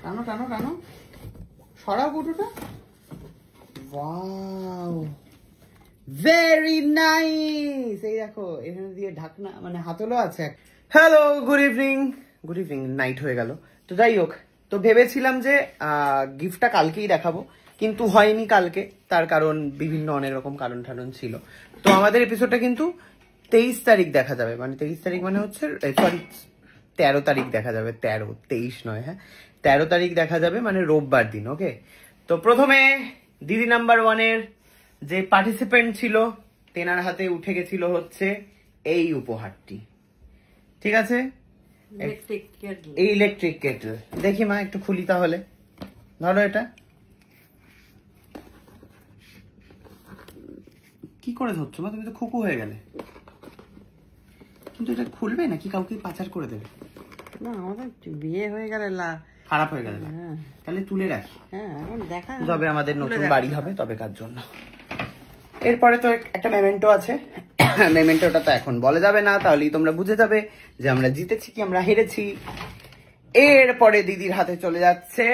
টানো টানো টানো, সরাও কৌটোটা। Wow, very nice. এই দেখো এখানে দিয়ে ঢাকনা মানে হাতলও আছে। Hello, good evening. Good evening, night হয়ে গেল। তো যাই হোক, তো ভেবেছিলাম যে গিফটটা কালকেই দেখাবো, কিন্তু হয়নি কালকে। তার কারণ বিভিন্ন অনেক রকম কারণ ঠারণ ছিল। তো আমাদের এপিসোডটা কিন্তু 23 তারিখ দেখা যাবে, মানে 23 তারিখ মানে হচ্ছে সরি 13 তারিখ দেখা যাবে। 23 নয়, হ্যাঁ 13 তারিখ দেখা যাবে, মানে রোববার দিন। ওকে, তো প্রথমে দিদি নাম্বার 1-এর যে পার্টিসিপেন্ট ছিল তেনার হাতে উঠে গেছিল হচ্ছে এই উপহারটি। ঠিক আছে, এই ইলেকট্রিক কেটল। দেখি মা, একটু খুলি তাহলে। ধরো এটা কি করে ধরছো মা? তুমি তো খুকু হয়ে গেলে। কিন্তু এটা খুলবে নাকি কাউকে পাচার করে দেবে? না, আমাদের বিয়ে হয়ে গেলে খারাপ হয়ে গেলে তাহলে তুলে রাখি। হ্যাঁ, এখন দেখা তবে আমাদের নতুন বাড়ি হবে তবে কার জন্য। এরপরে তো একটা মেমেন্টো আছে। মেমেন্টোটা তো এখন বলা যাবে না, তাহলেই তোমরা বুঝে যাবে যে আমরা জিতেছি কি আমরা হেরেছি। এরপরে দিদির হাতে চলে যাচ্ছে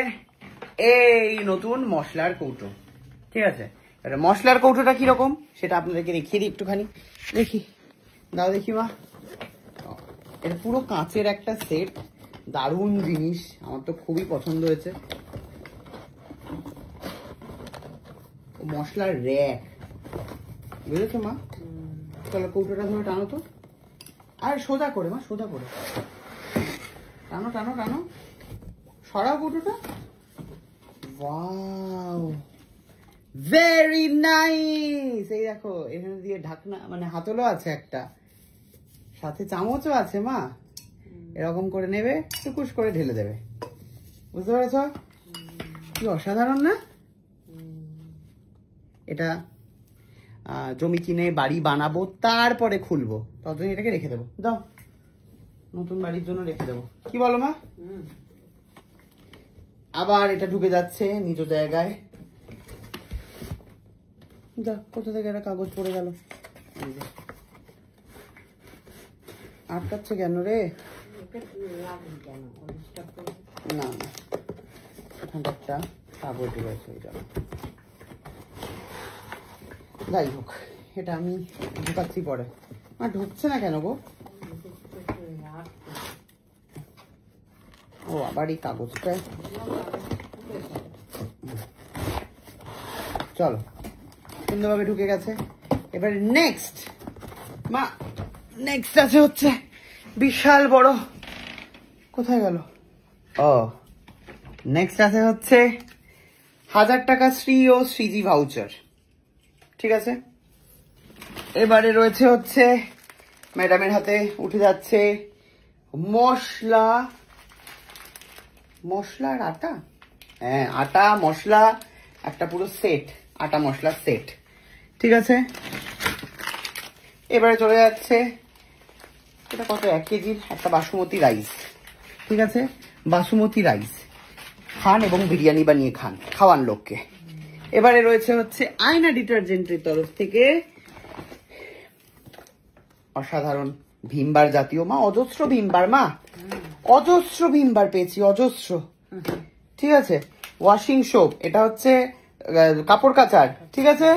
এই নতুন মশলার কৌটো। ঠিক আছে, মশলার কৌটোটা কিরকম সেটা আপনাদেরকে দেখিয়ে দিই একটুখানি। দেখি, দাও দেখি মা। এটা পুরো কাঁচের একটা সেট, দারুণ জিনিস, আমার তো খুবই পছন্দ হয়েছে। মশলার র্যাক, বুঝেছো মা? চলো কৌটোটা ধরে টানো তো, আর সোজা করে মা, সোজা করে টানো টানো টানো, সরাও কৌটোটা। Wow, very nice. এই দেখো এখানে দিয়ে ঢাকনা মানে হাতলও আছে একটা, সাথে চামচও আছে মা। এরকম করে নেবে, টুকুস করে ঢেলে দেবে। বুঝতে পেরেছ? কি অসাধারণ না? এটা জমি কিনে বাড়ি বানাবো, তারপরে খুলবো, ততদিন এটাকে রেখে দেবো। দাও, নতুন বাড়ির জন্য রেখে দেবো। কি বলো মা? আবার এটা ঢুকে যাচ্ছে নিজ জায়গায়। যা, কোথা থেকে একটা কাগজ পড়ে গেল। আটকাচ্ছে কেন রে? না না, এখানটা একটা কাগজ রয়েছে ওই জন্য। যাই হোক, এটা আমি ঢুকাচ্ছি পরে। আর ঢুকছে না কেন গো? ও আবার এই কাগজটা। চলো, সুন্দরভাবে ঢুকে গেছে। এবারে নেক্সট মা, নেক্সট আছে হচ্ছে বিশাল বড়। কোথায় গেল? ও, নেক্সট আছে হচ্ছে 1000 টাকা শ্রী ও শ্রীজি ভাউচার। ঠিক আছে, এবারে রয়েছে হচ্ছে ম্যাডামের হাতে উঠে যাচ্ছে মশলার আটা। হ্যাঁ, আটা মশলা একটা পুরো সেট, আটা মশলার সেট। ঠিক আছে, এবারে চলে যাচ্ছে এটা কত, 1 কেজির একটা বাসমতি রাইস। ঠিক আছে, বাসমতি রাইস খান এবং বিরিয়ানি বানিয়ে খান, খাওয়ান লোককে। এবারে রয়েছে হচ্ছে আয়না ডিটারজেন্টের তরফ থেকে অসাধারণ ভিমবার জাতীয় মা, অজস্র ভিমবার মা, অজস্র ভিমবার পেয়েছি, অজস্র। ঠিক আছে, ওয়াশিং সোপ, এটা হচ্ছে কাপড় কাচার। ঠিক আছে,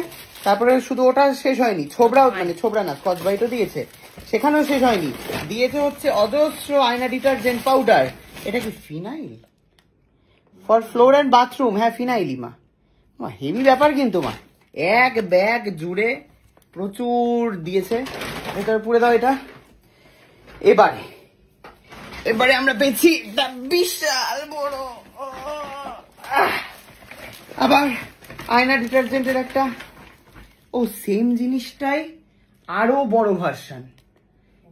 তারপরে শুধু ওটা শেষ হয়নি, ছোবড়াও, মানে ছোবড়া না, স্কচ ব্রাইটও দিয়েছে, সেখানেও শেষ হয়নি, দিয়েছে হচ্ছে অজস্র আয়না ডিটারজেন্ট পাউডার। এটা কি phenyl for floor and bathroom? হ্যাঁ, ফিনাইলই মা। হেভি ব্যাপার কিন্তু মা, এক ব্যাগ জুড়ে প্রচুর দিয়েছে। ভেতরে পুড়ে দাও এটা। এবারে আমরা পেয়েছি বিশাল বড় আবার আয়না ডিটারজেন্টের একটা, ও সেম জিনিসটাই আরো বড় ভার্সন।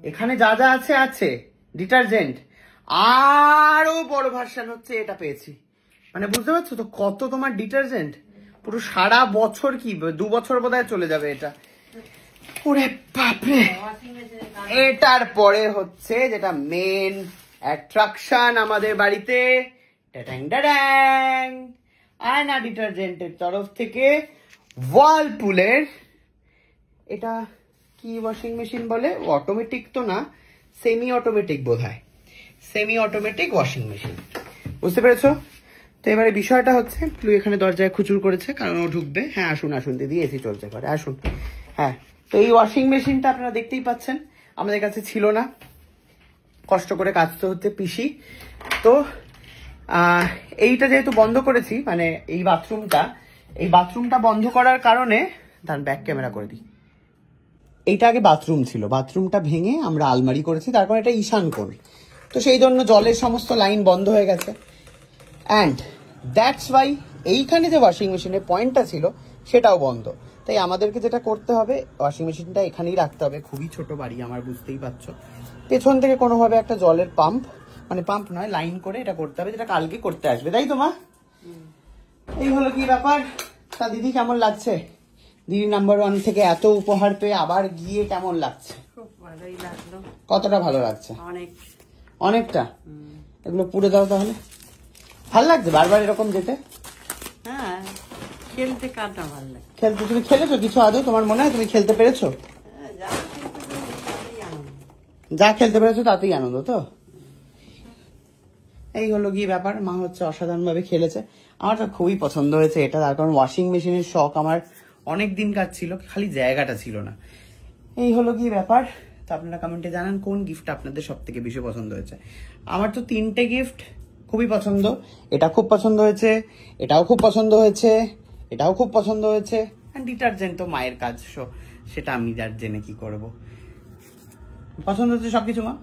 এখানে যা যা আছে ডিটারজেন্ট, আরো বড় ভার্সন হচ্ছে এটা পেয়েছি। মানে বুঝতে পারছো তো কত তোমার ডিটারজেন্ট, পুরো সারা বছর কি 2 বছর বোধহয় চলে যাবে এটা। ওরে বাপরে। এটার পরে হচ্ছে যেটা মেন অ্যাট্রাকশন আমাদের বাড়িতে, আয়না ডিটারজেন্টের তরফ থেকে ওয়ালপুলের, এটা কি ওয়াশিং মেশিন বলে, অটোমেটিক তো না, সেমি অটোমেটিক বোধহয়, সেমি অটোমেটিক ওয়াশিং মেশিন। বুঝতে পেরেছো? তো এবারে বিষয়টা হচ্ছে প্লু এখানে দরজায় খুচুর করেছে কারণ ও ঢুকবে। হ্যাঁ আসুন আসুন দিদি, এসি চলছে ঘরে, আসুন। হ্যাঁ, তো এই ওয়াশিং মেশিনটা আপনারা দেখতেই পাচ্ছেন আমাদের কাছে ছিল না, কষ্ট করে কাচতে হচ্ছে পিসি। তো এইটা যেহেতু বন্ধ করেছি, মানে এই বাথরুমটা বন্ধ করার কারণে, তার ব্যাক ক্যামেরা করে দিই, এইটা আগে বাথরুম ছিল, বাথরুমটা ভেঙে আমরা আলমারি করেছি, তার কারণে এটা ঈশান কোণ, তো সেই জন্য জলের সমস্ত লাইন বন্ধ হয়ে গেছে। অ্যান্ড দ্যাটস ওয়াই এইখানে যে ওয়াশিং মেশিনের পয়েন্টটা ছিল সেটাও বন্ধ। তাই আমাদেরকে যেটা করতে হবে, ওয়াশিং মেশিনটা এখানেই রাখতে হবে। খুবই ছোট বাড়ি আমার, বুঝতেই পারছো। পেছন থেকে কোনোভাবে একটা জলের পাম্প, মানে পাম্প নয়, লাইন করে এটা করতে হবে, যেটা কালকে করতে আসবে, তাই তো মা? এই হলো কি ব্যাপার। তা দিদি কেমন লাগছে? দিদি নাম্বার 1 থেকে এত উপহার পেয়ে আবার গিয়ে কেমন লাগছে? খুব ভালোই লাগলো। কতটা ভালো লাগছে? অনেক। অনেকটা। এগুলো পুরো দাও তাহলে। ভাল লাগছে বারবার এরকম যেতে? হ্যাঁ, খেলতে কারটা ভালো লাগে। খেলতে তুমি খেলেছো কিছু আদৌ? তোমার মনে হয় তুমি খেলতে পেরেছো? হ্যাঁ, যা খেলতে পেরেছি তাতেই আনন্দ। যা খেলতে পেরেছো তাতেই আনন্দ তো? এই হলো গিয়ে ব্যাপার। মা হচ্ছে অসাধারণ ভাবে খেলেছে, আমার তো খুবই পছন্দ হয়েছে এটা। তার কারণ ওয়াশিং মেশিনের শখ আমার অনেক দিন কাজ ছিল, খালি জায়গাটা ছিল না। এই হলো গিয়ে ব্যাপার। তো আপনারা কমেন্টে জানান কোন গিফট আপনাদের সব থেকে বেশি পছন্দ হয়েছে। আমার তো 3টে গিফট খুবই পছন্দ, এটা খুব পছন্দ হয়েছে, এটাও খুব পছন্দ হয়েছে, এটাও খুব পছন্দ হয়েছে। ডিটারজেন্ট তো মায়ের কাজ, সেটা আমি যার জেনে কি করব। পছন্দ হচ্ছে সবকিছু মা।